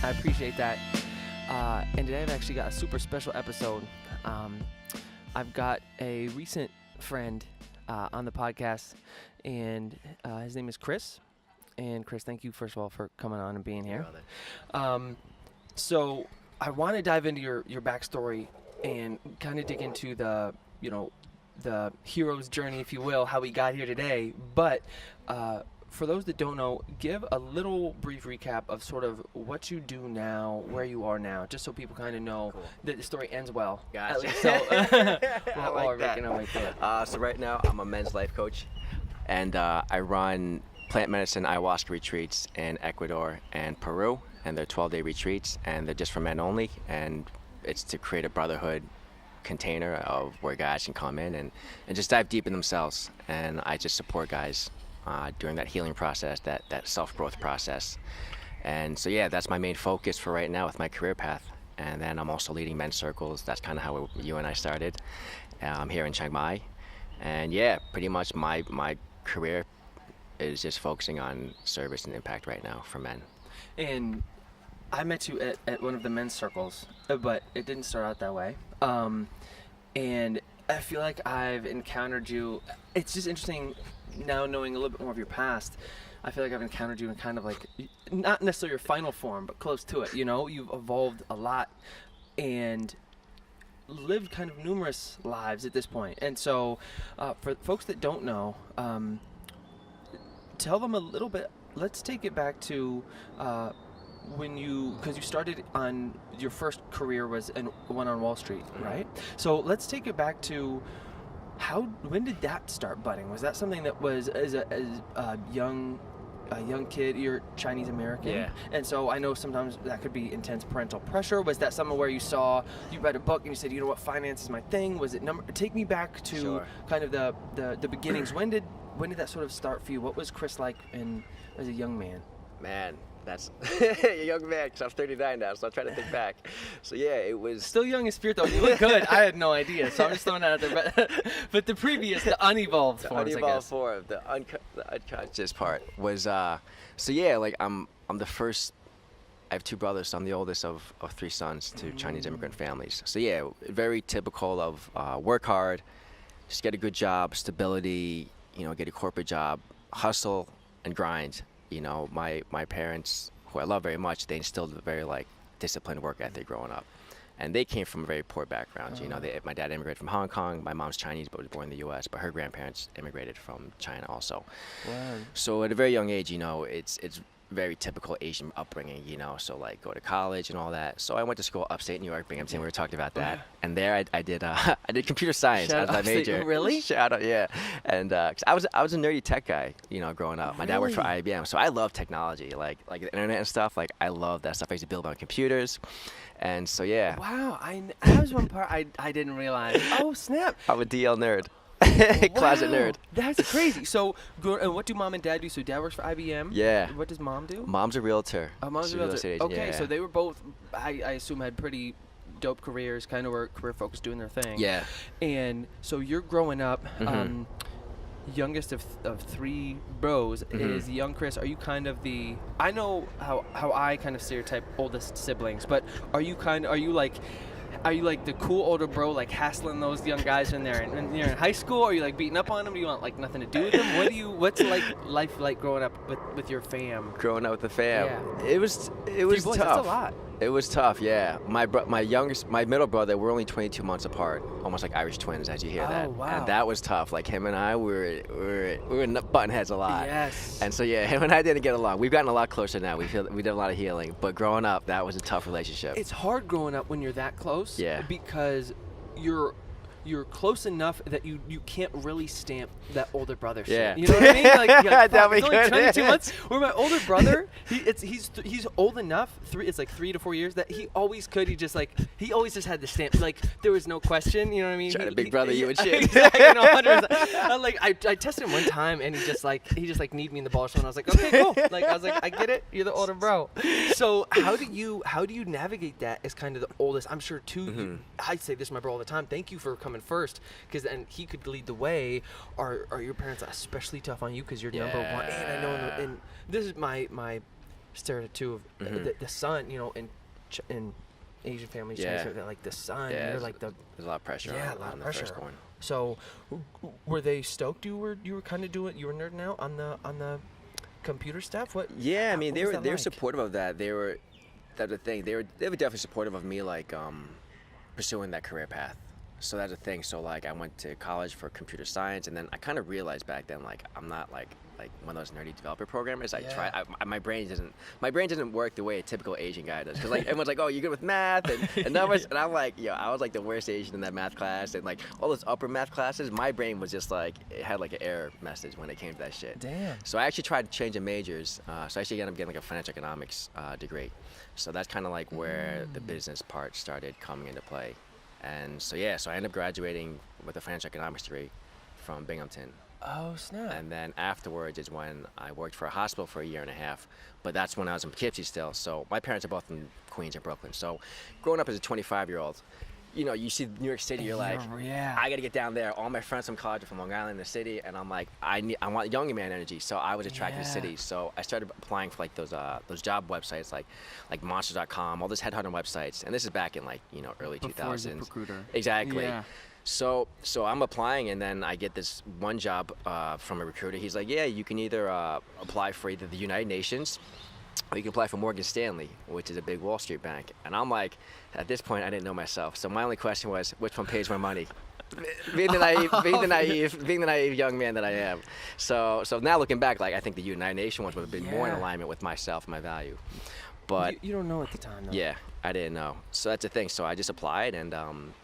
I appreciate that. And today I've actually got a super special episode. I've got a recent friend on the podcast, and his name is Chris. And Chris, thank you first of all for coming on and being here. So I want to dive into your backstory and kind of dig into the hero's journey, if you will, how we got here today. But for those that don't know, give a little brief recap of sort of what you do now, where you are now, just so people kind of know that the story ends well. Gotcha. At least so. I like that. So right now I'm a men's life coach, and I run plant medicine ayahuasca retreats in Ecuador and Peru, and they're 12-day retreats, and they're just for men only, and it's to create a brotherhood container of where guys can come in and just dive deep in themselves, and I just support guys during that healing process, that self-growth process. And so yeah, that's my main focus for right now with my career path. And then I'm also leading men's circles. That's kind of how you and I started here in Chiang Mai. And yeah, pretty much my career is just focusing on service and impact right now for men. And I met you at one of the men's circles, but it didn't start out that way. And I feel like I've encountered you. It's just interesting now knowing a little bit more of your past. I feel like I've encountered you in kind of like, not necessarily your final form, but close to it. You know, you've evolved a lot and lived kind of numerous lives at this point. And so for folks that don't know, tell them a little bit. Let's take it back to because you started on your first career was one on Wall Street, right? So let's take it back to when did that start budding? Was that something that was as a young kid? You're Chinese American, yeah. And so I know sometimes that could be intense parental pressure. Was that something where you read a book and you said, you know what, finance is my thing? Was it take me back to Sure. kind of the beginnings? When did that sort of start for you? What was Chris like as a young man? Man, that's a young man, because I'm 39 now, so I'm trying to think back. So yeah, it was... Still young in spirit, though. You look good. I had no idea, so I'm just throwing that out there. But the previous, the unevolved forms, I guess. Form, the unconscious part was... So yeah, like I'm the first... I have two brothers, so I'm the oldest of three sons to Chinese immigrant families. So yeah, very typical of work hard, just get a good job, stability, get a corporate job, hustle and grind. My parents, who I love very much, they instilled a very disciplined work ethic growing up, and they came from a very poor background. My dad immigrated from Hong Kong. My mom's Chinese but was born in the U.S., but her grandparents immigrated from China also. Wow. So at a very young age, it's very typical Asian upbringing, so go to college and all that. So I went to school upstate New York, Binghamton. We were talking about that, and there I did computer science as my major. Really? Shout out, yeah. And 'cause I was a nerdy tech guy, growing up. My dad worked for IBM, so I love technology, like the internet and stuff. I love that stuff. I used to build my computers, and so yeah. Wow, that was one part I didn't realize. Oh snap! I'm a DL nerd. Closet nerd. That's crazy. So, what do mom and dad do? So, dad works for IBM. Yeah. What does mom do? Mom's a realtor. Oh, mom's a real realtor. estate agent. Okay, yeah. so they were both, I assume, had pretty dope careers, kind of were career focused, doing their thing. Yeah. And so you're growing up. Youngest of three bros is young Chris. Are you kind of I know how I kind of stereotype oldest siblings, but are you like the cool older bro, hassling those young guys in there, and you're in high school? Or are you beating up on them? Do you want nothing to do with them? What's life like growing up with your fam? Growing up with the fam, Yeah. it was Boys, tough. That's a lot. It was tough, yeah. My middle brother, we're only 22 months apart, almost like Irish twins, as you hear that. Wow. And that was tough. Him and I, we were button heads a lot. Yes. And so yeah, him and I didn't get along. We've gotten a lot closer now. We did a lot of healing, but growing up, that was a tough relationship. It's hard growing up when you're that close. Yeah. Because you're close enough that you can't really stamp that older brother shit. Yeah. You know what I mean? That'd be it's only good. 22 months. Where my older brother, he's old enough. It's 3 to 4 years that he always could. He always just had the stamp. There was no question. You know what I mean? Trying to big brother you and shit. Exactly. 100%. I tested him one time and he just kneed me in the ball. And I was like, okay, cool. I was like, I get it. You're the older bro. So how do you navigate that as kind of the oldest? I'm sure too. I say this to my bro all the time. Thank you for coming first, because then he could lead the way. Are your parents especially tough on you because you're number one? And I know, and this is my stereotype too of the son, in Asian families, Yeah. Chinese, like the son, Yeah, they're like the there's a lot of pressure on the firstborn. So, were they stoked you were kind of you were nerding out on the computer stuff? Yeah, I mean, they were like? supportive of that. That's the thing. They were definitely supportive of me, like pursuing that career path. So that's the thing. So like, I went to college for computer science, and then I kind of realized back then, like, I'm not like one of those nerdy developer programmers. My brain doesn't work the way a typical Asian guy does. Because like everyone's like, oh, you're good with math and numbers, and I'm like, I was like the worst Asian in that math class, and like all those upper math classes, my brain was just like, it had like an error message when it came to that shit. Damn. So I actually tried to change the majors. So I actually ended up getting like a financial economics degree. So that's kind of like where the business part started coming into play. And so I ended up graduating with a financial economics degree from Binghamton. Oh, snap. And then afterwards is when I worked for a hospital for a year and a half. But that's when I was in Poughkeepsie still. So my parents are both in Queens and Brooklyn. So growing up as a 25-year-old, you see New York City, you're like, I got to get down there. All my friends from college are from Long Island, the city. And I'm like, I want young man energy. So I was attracted to the city. So I started applying for like those job websites like monsters.com, all those headhunter websites. And this is back in like, early 2000s. Recruiter. Exactly. Yeah. So I'm applying, and then I get this one job from a recruiter. He's like, yeah, you can either apply for either the United Nations, or you can apply for Morgan Stanley, which is a big Wall Street bank. And I'm like, at this point, I didn't know myself. So my only question was, which one pays more money? being the naive young man that I am. So now looking back, like I think the United Nations ones would have been more in alignment with myself and my value. But you don't know at the time, though. Yeah, I didn't know. So that's the thing. So I just applied, and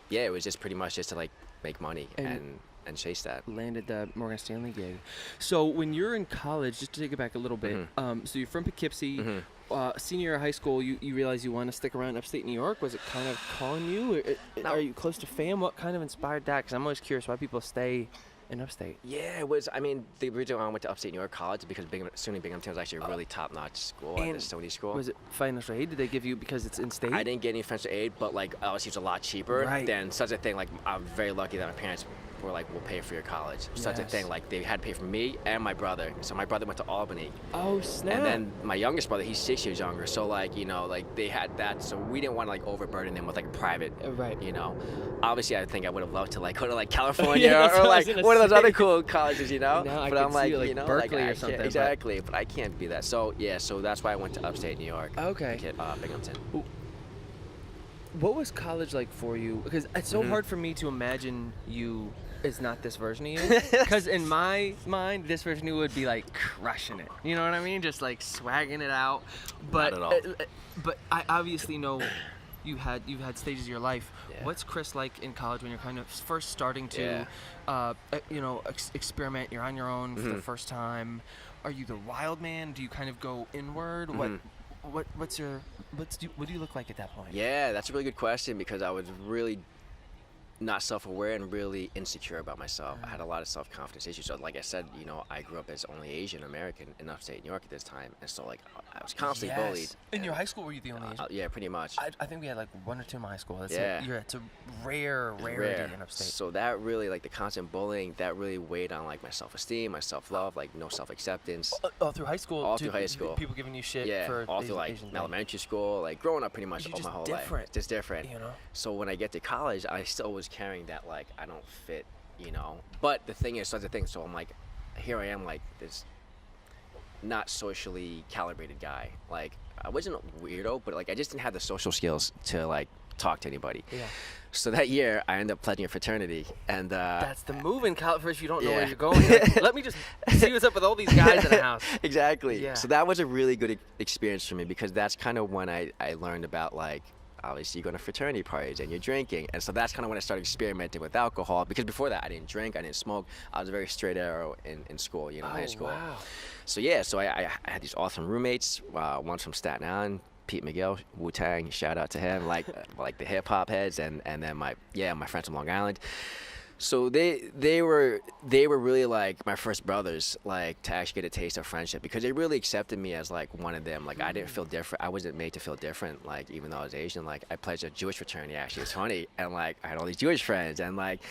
it was just pretty much just to like make money and chase that. Landed the Morgan Stanley gig. So when you're in college, just to take it back a little bit, so you're from Poughkeepsie. Senior year of high school, you realize you want to stick around upstate New York. Was it kind of calling you? Are you close to fam? What kind of inspired that? Because I'm always curious why people stay in upstate. Yeah, it was. I mean, the reason why I went to upstate New York college is because SUNY Binghamton was actually a really top-notch school, at the SUNY school. Was it financial aid? Did they give you because it's in state? I didn't get any financial aid, but like LSU was a lot cheaper than such a thing. Like I'm very lucky that my parents were like, we'll pay for your college. Such a thing. Like they had to pay for me and my brother. So my brother went to Albany. Oh, snap. And then my youngest brother, he's 6 years younger. So like, like they had that. So we didn't want to like overburden them with like a private, Obviously, I think I would have loved to like go to like California or like one of those other cool colleges, But I'm like, Berkeley or something. Exactly. But I can't be that. So so that's why I went to upstate New York. Okay. To Binghamton. What was college like for you? Because it's so hard for me to imagine you is not this version of you. Because in my mind, this version of you would be like crushing it. You know what I mean? Just like swagging it out. But not at all. But I obviously know you've had stages of your life. Yeah. What's Chris like in college when you're kind of first starting to, experiment? You're on your own for the first time. Are you the wild man? Do you kind of go inward? What do you look like at that point? Yeah, that's a really good question because I was really not self-aware and really insecure about myself. I had a lot of self-confidence issues. So like I said, I grew up as only Asian American in upstate New York at this time. And so like I was constantly bullied. In your high school, were you the only Asian? Yeah, pretty much. I think we had like one or two in my high school. That's it's a rarity in upstate. So that really, like the constant bullying, that really weighed on like my self-esteem, my self-love, like no self-acceptance. All through high school? All through high school. People giving you shit for all through like Asian elementary school, like growing up pretty much all my whole life. Just different. You know? So when I get to college, I still was carrying that like I don't fit, But the thing is, so I'm like, here I am, like this not socially calibrated guy. Like I wasn't a weirdo, but like I just didn't have the social skills to like talk to anybody. Yeah. So that year, I ended up pledging a fraternity, and that's the move in college. If you don't know where you're going, like, let me just see what's up with all these guys in the house. Exactly. Yeah. So that was a really good experience for me because that's kind of when I learned about like. Obviously, you go to fraternity parties and you're drinking. And so that's kind of when I started experimenting with alcohol. Because before that, I didn't drink, I didn't smoke. I was a very straight arrow in school, high school. Wow. So, so I had these awesome roommates. One's from Staten Island, Pete Miguel, Wu-Tang, shout out to him, like the hip-hop heads. And then my friends from Long Island. So they were really like my first brothers, like to actually get a taste of friendship because they really accepted me as like one of them. Like I didn't feel different. I wasn't made to feel different. Like even though I was Asian, like I pledged a Jewish fraternity. Actually, it's funny, and like I had all these Jewish friends, and like